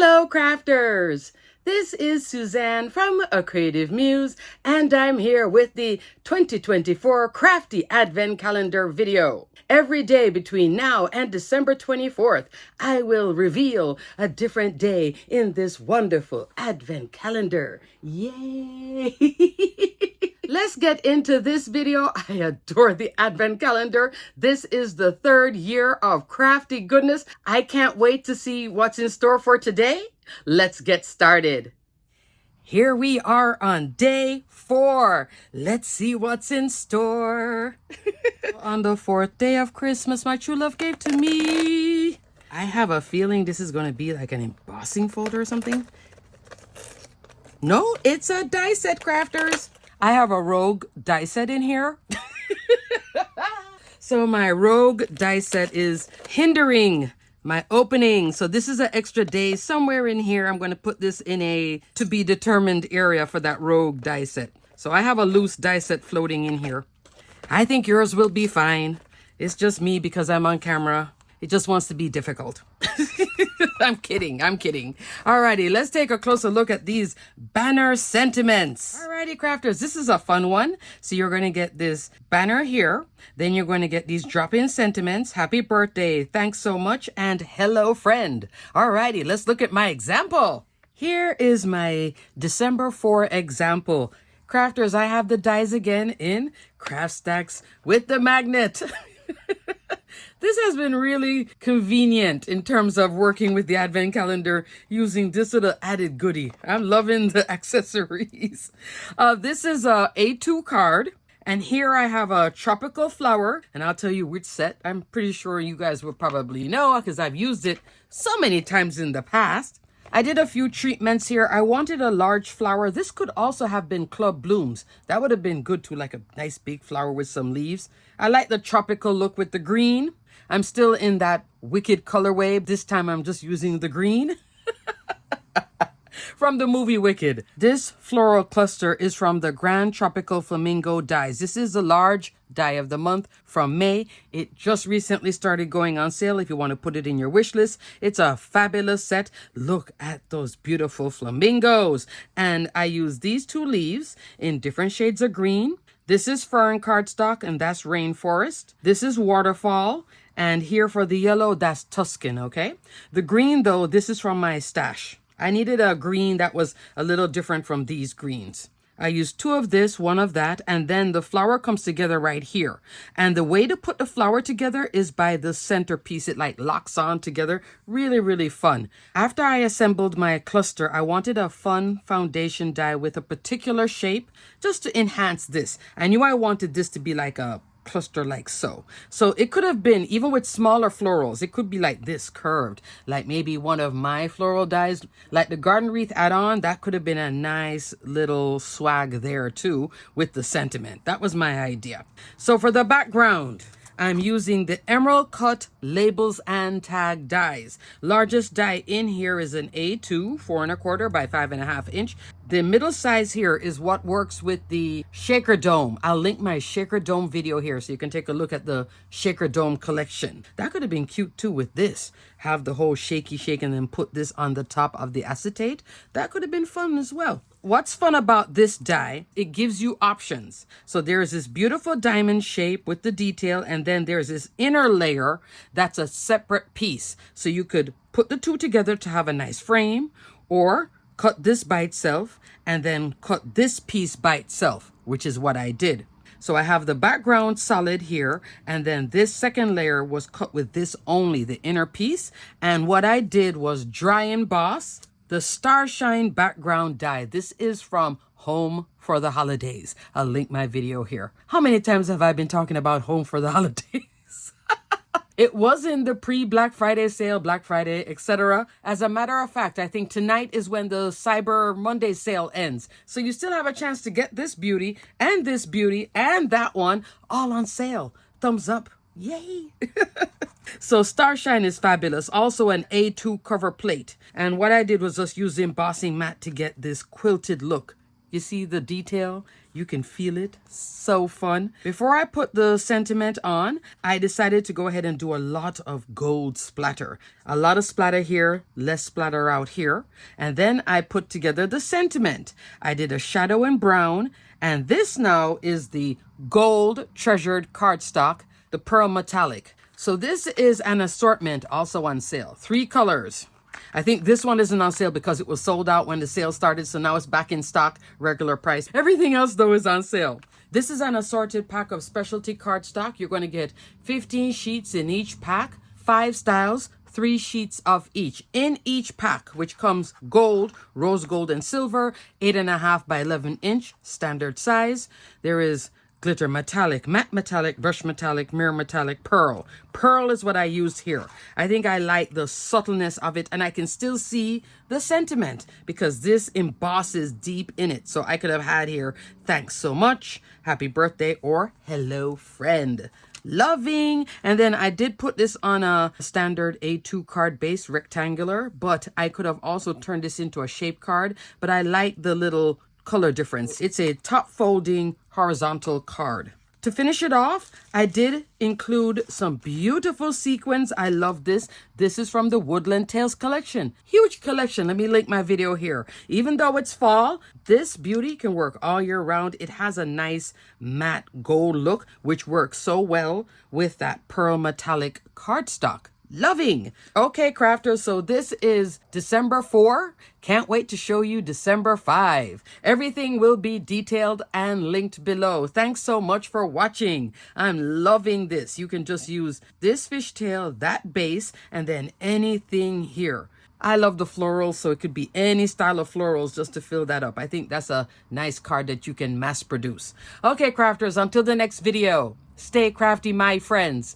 Hello, crafters! This is Suzanne from A Creative Muse, and I'm here with the 2024 Crafty Advent Calendar video. Every day between now and December 24th, I will reveal a different day in this wonderful Advent Calendar. Yay! Let's get into this video. I adore the Advent Calendar. This is the third year of crafty goodness. I can't wait to see what's in store for today. Let's get started. Here we are on day 4. Let's see what's in store. On the 4th day of Christmas, my true love gave to me. I have a feeling this is going to be like an embossing folder or something. No, it's a die set, crafters. I have a rogue die set in here. So my rogue die set is hindering my opening. So this is an extra day somewhere in here. I'm going to put this in a to be determined area for that rogue die set. So I have a loose die set floating in here. I think yours will be fine. It's just me because I'm on camera. It just wants to be difficult. I'm kidding. Alrighty, let's take a closer look at these banner sentiments. Alrighty, crafters, this is a fun one. So you're going to get this banner here. Then you're going to get these drop-in sentiments. Happy birthday. Thanks so much. And hello, friend. Alrighty, let's look at my example. Here is my December 4 example. Crafters, I have the dies again in Craft Stacks with the magnet. This has been really convenient in terms of working with the Advent Calendar using this little added goodie. I'm loving the accessories. This is a A2 card. And here I have a tropical flower. And I'll tell you which set. I'm pretty sure you guys will probably know because I've used it so many times in the past. I did a few treatments here. I wanted a large flower. This could also have been club blooms. That would have been good too, like a nice big flower with some leaves. I like the tropical look with the green. I'm still in that Wicked colorway. This time I'm just using the green. From the movie Wicked. This floral cluster is from the Grand Tropical Flamingo dies. This is the large die of the month from May. It just recently started going on sale if you want to put it in your wish list. It's a fabulous set. Look at those beautiful flamingos. And I use these 2 leaves in different shades of green. This is fern cardstock and that's rainforest. This is waterfall. And here for the yellow, that's Tuscan, okay? The green though, this is from my stash. I needed a green that was a little different from these greens. I used 2 of this, 1 of that, and then the flower comes together right here. And the way to put the flower together is by the centerpiece. It like locks on together. Really, really fun. After I assembled my cluster, I wanted a fun foundation die with a particular shape just to enhance this. I knew I wanted this to be like a cluster like so. So it could have been, even with smaller florals, it could be like this curved, like maybe one of my floral dies, like the garden wreath add-on. That could have been a nice little swag there too with the sentiment. That was my idea. So for the background, I'm using the Emerald Cut Labels and Tag dies. Largest die in here is an A2, 4 1/4 by 5.5 inch. The middle size here is what works with the Shaker Dome. I'll link my Shaker Dome video here so you can take a look at the Shaker Dome collection. That could have been cute too with this. Have the whole shaky shake and then put this on the top of the acetate. That could have been fun as well. What's fun about this die, it gives you options. So there's this beautiful diamond shape with the detail, and then there's this inner layer that's a separate piece. So you could put the 2 together to have a nice frame, or cut this by itself and then cut this piece by itself, which is what I did. So I have the background solid here, and then this second layer was cut with this only, the inner piece. And what I did was dry emboss the Starshine background die. This is from Home for the Holidays. I'll link my video here. How many times have I been talking about Home for the Holidays? It was in the pre-Black Friday sale, Black Friday, etc. As a matter of fact, I think tonight is when the Cyber Monday sale ends. So you still have a chance to get this beauty and that one all on sale. Thumbs up. Yay. So Starshine is fabulous. Also an A2 cover plate. And what I did was just use the embossing mat to get this quilted look. You see the detail? You can feel it. So fun. Before I put the sentiment on, I decided to go ahead and do a lot of gold splatter. A lot of splatter here, less splatter out here. And then I put together the sentiment. I did a shadow in brown, and this now is the gold treasured cardstock, the pearl metallic. So this is an assortment also on sale. 3 colors. I think this one isn't on sale because it was sold out when the sale started, so now it's back in stock, regular price. Everything else, though, is on sale. This is an assorted pack of specialty cardstock. You're going to get 15 sheets in each pack, 5 styles, 3 sheets of each. In each pack, which comes gold, rose gold, and silver, 8.5 by 11 inch, standard size. There is glitter metallic, matte metallic, brush metallic, mirror metallic, pearl. Pearl is what I used here. I think I like the subtleness of it, and I can still see the sentiment because this embosses deep in it. So I could have had here, thanks so much, happy birthday, or hello friend. Loving. And then I did put this on a standard A2 card base, rectangular, but I could have also turned this into a shape card, but I like the little color difference. It's a top folding horizontal card. To finish it off, I did include some beautiful sequins. I love this. This is from the Woodland Tales collection. Huge collection. Let me link my video here. Even though it's fall, this beauty can work all year round. It has a nice matte gold look, which works so well with that pearl metallic cardstock. Loving. Okay, crafters, so this is December 4. Can't wait to show you December 5. Everything will be detailed and linked below. Thanks so much for watching. I'm loving this. You can just use this fishtail, that base, and then anything here. I love the florals, so it could be any style of florals just to fill that up. I think that's a nice card that you can mass produce. Okay, crafters, until the next video, stay crafty, my friends.